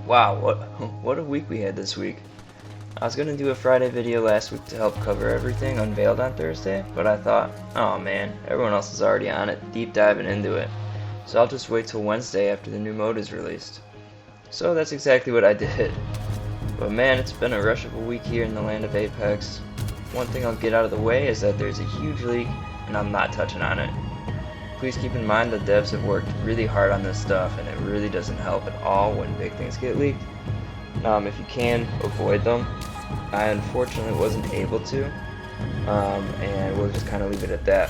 Wow, what a week we had this week. I was gonna do a Friday video last week to help cover everything unveiled on Thursday, but I thought, oh man, everyone else is already on it, deep diving into it. So I'll just wait till Wednesday after the new mode is released. So that's exactly what I did. But man, it's been a rush of a week here in the land of Apex. One thing I'll get out of the way is that there's a huge leak, and I'm not touching on it. Please keep in mind the devs have worked really hard on this stuff, and it really doesn't help at all when big things get leaked. If you can, avoid them. I unfortunately wasn't able to, and we'll just kind of leave it at that.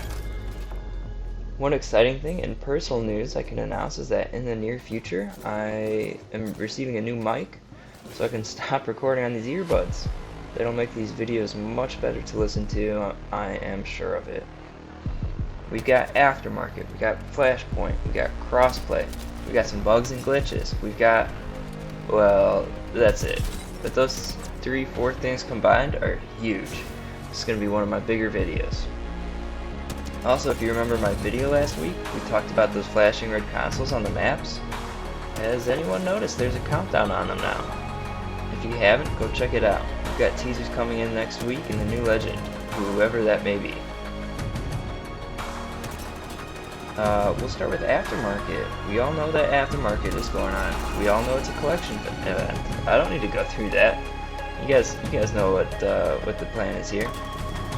One exciting thing in personal news I can announce is that in the near future I am receiving a new mic, so I can stop recording on these earbuds. That'll make these videos much better to listen to, I am sure of it. We got Aftermarket, we got Flashpoint, we got Crossplay, we got some bugs and glitches, we've got, well, that's it. But those 3-4 things combined are huge. This is going to be one of my bigger videos. Also, if you remember my video last week, we talked about those flashing red consoles on the maps. Has anyone noticed there's a countdown on them now? If you haven't, go check it out. We've got teasers coming in next week and the new legend, whoever that may be. We'll start with Aftermarket. We all know that Aftermarket is going on. We all know it's a collection event. I don't need to go through that. You guys know what the plan is here.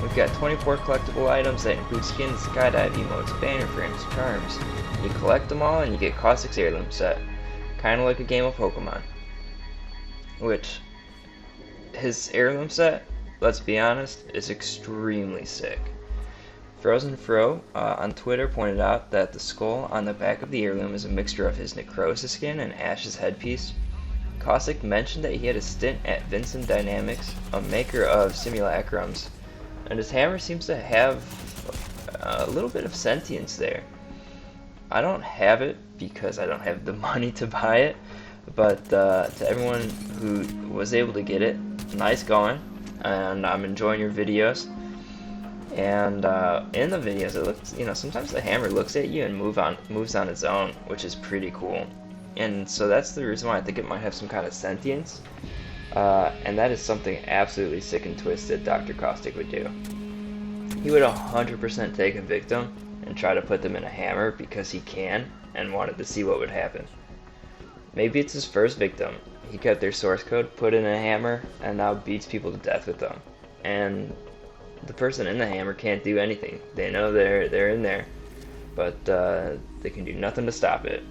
We've got 24 collectible items that include skins, skydive emotes, banner frames, charms. You collect them all and you get Caustic's heirloom set. Kinda like a game of Pokemon. Which, his heirloom set, let's be honest, is extremely sick. Frozen Fro on Twitter pointed out that the skull on the back of the heirloom is a mixture of his Necrosis skin and Ash's headpiece. Caustic mentioned that he had a stint at Vincent Dynamics, a maker of simulacrums, and his hammer seems to have a little bit of sentience there. I don't have it because I don't have the money to buy it, but to everyone who was able to get it, nice going, and I'm enjoying your videos. And in the videos, it looks, sometimes the hammer looks at you and moves on its own, which is pretty cool. And so that's the reason why I think it might have some kind of sentience. And that is something absolutely sick and twisted Dr. Caustic would do. He would 100% take a victim and try to put them in a hammer because he can and wanted to see what would happen. Maybe it's his first victim. He kept their source code, put in a hammer, and now beats people to death with them. And the person in the hammer can't do anything. They know they're in there, but they can do nothing to stop it.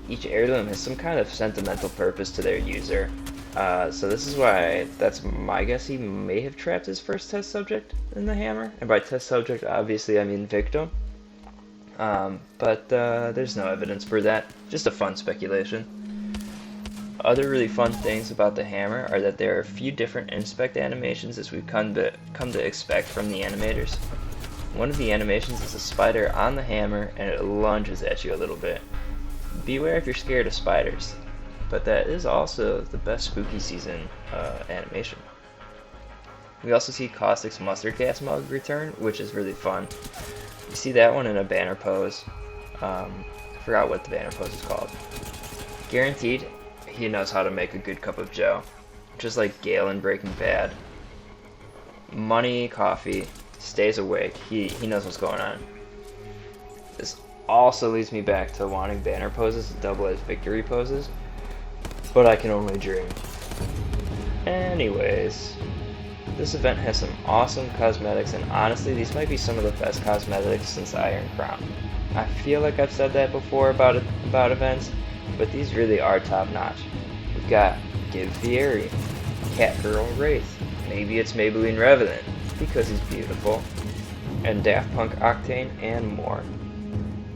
Each heirloom has some kind of sentimental purpose to their user, so this is why that's my guess. He may have trapped his first test subject in the hammer, and by test subject obviously I mean victim, but there's no evidence for that, just a fun speculation. Other really fun things about the hammer are that there are a few different inspect animations as we've come to expect from the animators. One of the animations is a spider on the hammer and it lunges at you a little bit. Beware if you're scared of spiders, but that is also the best spooky season animation. We also see Caustic's mustard gas mug return, which is really fun. You see that one in a banner pose. I forgot what the banner pose is called. Guaranteed, he knows how to make a good cup of joe, just like Gale in Breaking Bad. Money, coffee, stays awake. He knows what's going on. This also leads me back to wanting banner poses to double as victory poses, but I can only dream. Anyways, this event has some awesome cosmetics, and honestly these might be some of the best cosmetics since Iron Crown. I feel like I've said that before about events, but these really are top notch. We've got Give Fieri, Catgirl Wraith, maybe it's Maybelline Revenant because he's beautiful, and Daft Punk Octane, and more.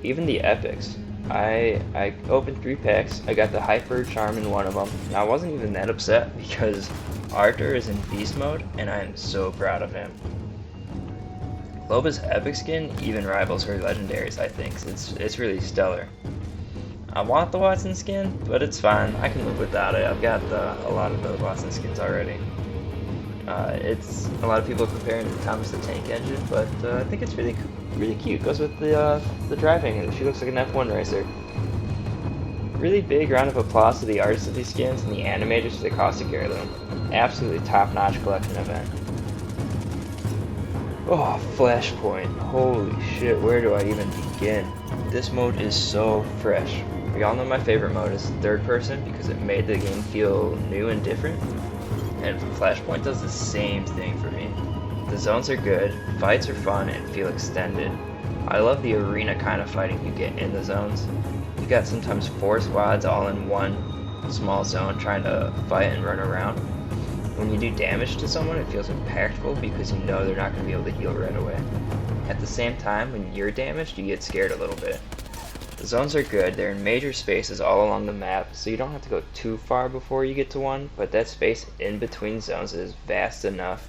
Even the epics. I opened 3 packs, I got the Hyper Charm in one of them, and I wasn't even that upset because Arthur is in beast mode and I am so proud of him. Loba's epic skin even rivals her legendaries, I think. It's really stellar. I want the Watson skin, but it's fine. I can live without it. I've got a lot of the Watson skins already. It's a lot of people comparing it to Thomas the Tank Engine, but I think it's really cute. Goes with the driving. She looks like an F1 racer. really big round of applause to the artists of these skins and the animators for the caustic heirloom. Absolutely top-notch collection event. Oh, Flashpoint. Holy shit, where do I even begin? This mode is so fresh. We all know my favorite mode is third person because it made the game feel new and different. And Flashpoint does the same thing for me. The zones are good, fights are fun and feel extended. I love the arena kind of fighting you get in the zones. You got sometimes 4 squads all in one small zone trying to fight and run around. When you do damage to someone, it feels impactful because you know they're not going to be able to heal right away. At the same time, when you're damaged, you get scared a little bit. The zones are good, they're in major spaces all along the map, so you don't have to go too far before you get to one, but that space in between zones is vast enough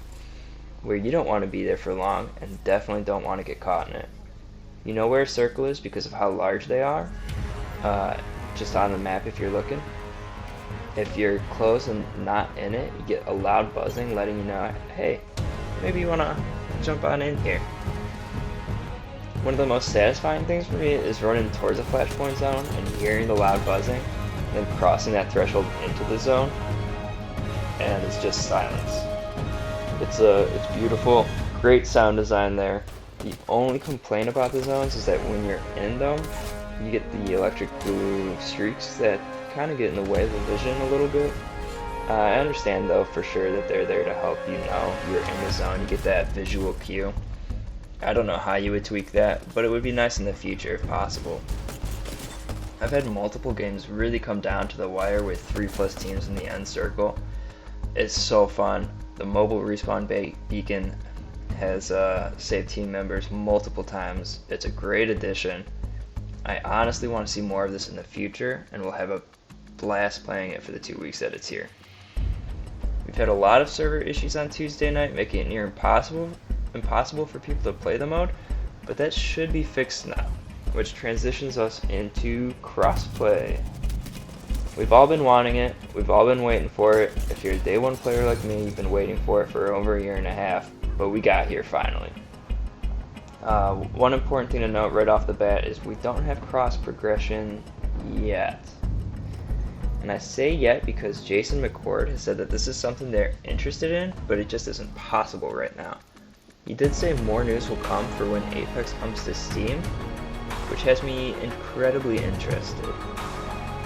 where you don't want to be there for long and definitely don't want to get caught in it. You know where a circle is because of how large they are, just on the map if you're looking. If you're close and not in it, you get a loud buzzing letting you know, hey, maybe you want to jump on in here. One of the most satisfying things for me is running towards a Flashpoint zone and hearing the loud buzzing, then crossing that threshold into the zone, and it's just silence. It's beautiful, great sound design there. The only complaint about the zones is that when you're in them, you get the electric blue streaks that kind of get in the way of the vision a little bit. I understand though for sure that they're there to help you know you're in the zone, you get that visual cue. I don't know how you would tweak that, but it would be nice in the future if possible. I've had multiple games really come down to the wire with 3+ teams in the end circle. It's so fun. The mobile respawn beacon has saved team members multiple times. It's a great addition. I honestly want to see more of this in the future, and we'll have a blast playing it for the 2 weeks that it's here. We've had a lot of server issues on Tuesday night, making it near impossible for people to play the mode, but that should be fixed now, which transitions us into Crossplay. We've all been wanting it, we've all been waiting for it. If you're a day one player like me, you've been waiting for it for over 1.5 years, but we got here finally. One important thing to note right off the bat is we don't have cross progression yet. And I say yet because Jason McCord has said that this is something they're interested in, but it just isn't possible right now. He did say more news will come for when Apex comes to Steam, which has me incredibly interested.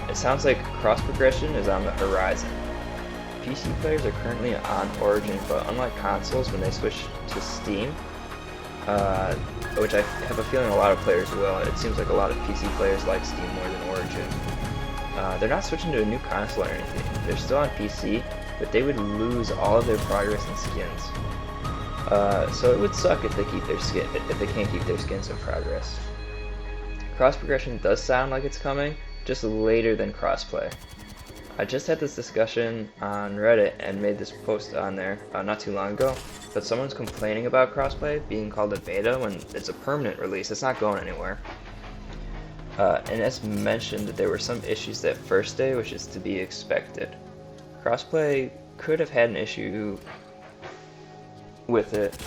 It sounds like cross progression is on the horizon. PC players are currently on Origin, but unlike consoles, when they switch to Steam, which I have a feeling a lot of players will, it seems like a lot of PC players like Steam more than Origin. They're not switching to a new console or anything. They're still on PC, but they would lose all of their progress and skins. So it would suck if they can't keep their skins in progress. Cross progression does sound like it's coming, just later than crossplay. I just had this discussion on Reddit and made this post on there not too long ago, but someone's complaining about crossplay being called a beta when it's a permanent release. It's not going anywhere. And as mentioned, there were some issues that first day, which is to be expected. Crossplay could have had an issue with it,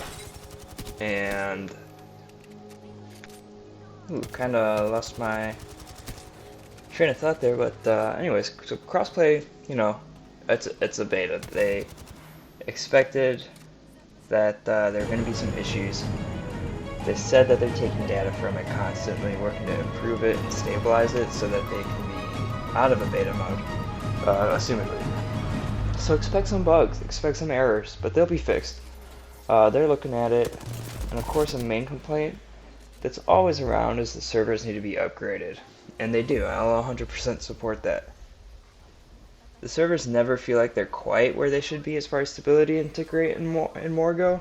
and kind of lost my train of thought there, but anyways, so crossplay, you know, it's a beta. They expected that there are going to be some issues. They said that they're taking data from it constantly, working to improve it and stabilize it so that they can be out of a beta mode, assumedly. So expect some bugs, expect some errors, but they'll be fixed. They're looking at it, and of course a main complaint that's always around is the servers need to be upgraded. And they do. I'll 100% support that. The servers never feel like they're quite where they should be as far as stability and tick rate and more go.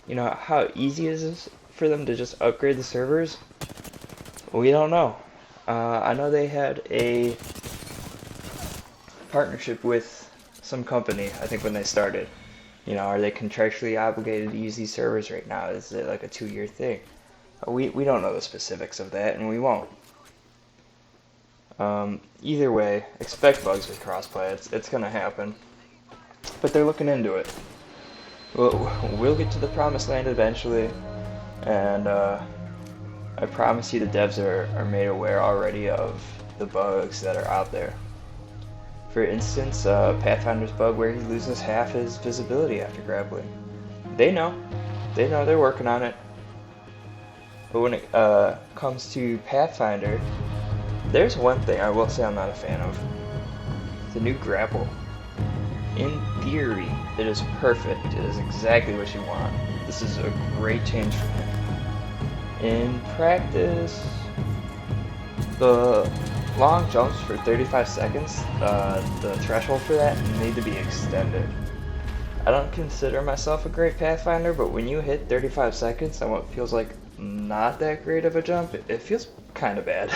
You know, how easy is this for them to just upgrade the servers? We don't know. I know they had a partnership with some company, I think when they started. You know, are they contractually obligated to use these servers right now? Is it like a 2-year thing? We don't know the specifics of that, and we won't. Either way, expect bugs with crossplay. It's gonna happen, but they're looking into it. We'll get to the promised land eventually, and I promise you the devs are made aware already of the bugs that are out there. For instance, Pathfinder's bug where he loses half his visibility after grappling. They know they're working on it. But when it comes to Pathfinder, there's one thing I will say I'm not a fan of. The new grapple. In theory, it is perfect. It is exactly what you want. This is a great change for him. In practice, the long jumps for 35 seconds, the threshold for that need to be extended. I don't consider myself a great Pathfinder, but when you hit 35 seconds on what feels like not that great of a jump, it feels kind of bad.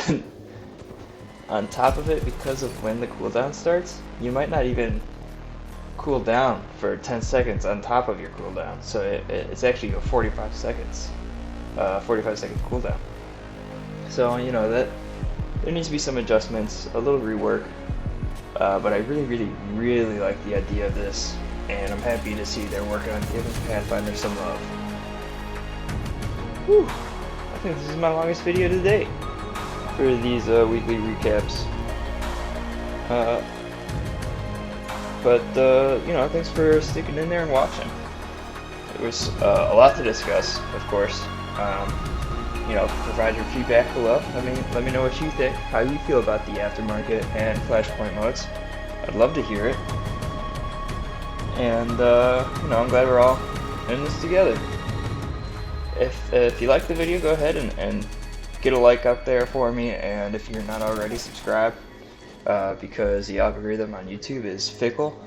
On top of it, because of when the cooldown starts, you might not even cool down for 10 seconds on top of your cooldown. So it's actually a 45 seconds, 45 second cooldown. So, you know, that there needs to be some adjustments, a little rework. But I really like the idea of this, and I'm happy to see they're working on giving Pathfinder some love. Whew. I think this is my longest video to date for these weekly recaps. But you know, thanks for sticking in there and watching. It was a lot to discuss, of course. You know, provide your feedback below. Let me know what you think, how you feel about the Aftermarket and Flashpoint modes. I'd love to hear it. And you know, I'm glad we're all in this together. If you like the video, go ahead and get a like up there for me, and if you're not already, subscribe, because the algorithm on YouTube is fickle,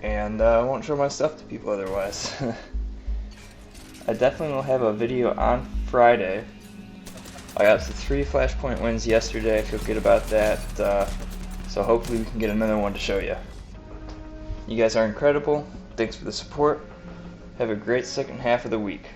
and I won't show my stuff to people otherwise. I definitely will have a video on Friday. I got the 3 Flashpoint wins yesterday, I feel good about that, so hopefully we can get another one to show you. You guys are incredible, thanks for the support, have a great second half of the week.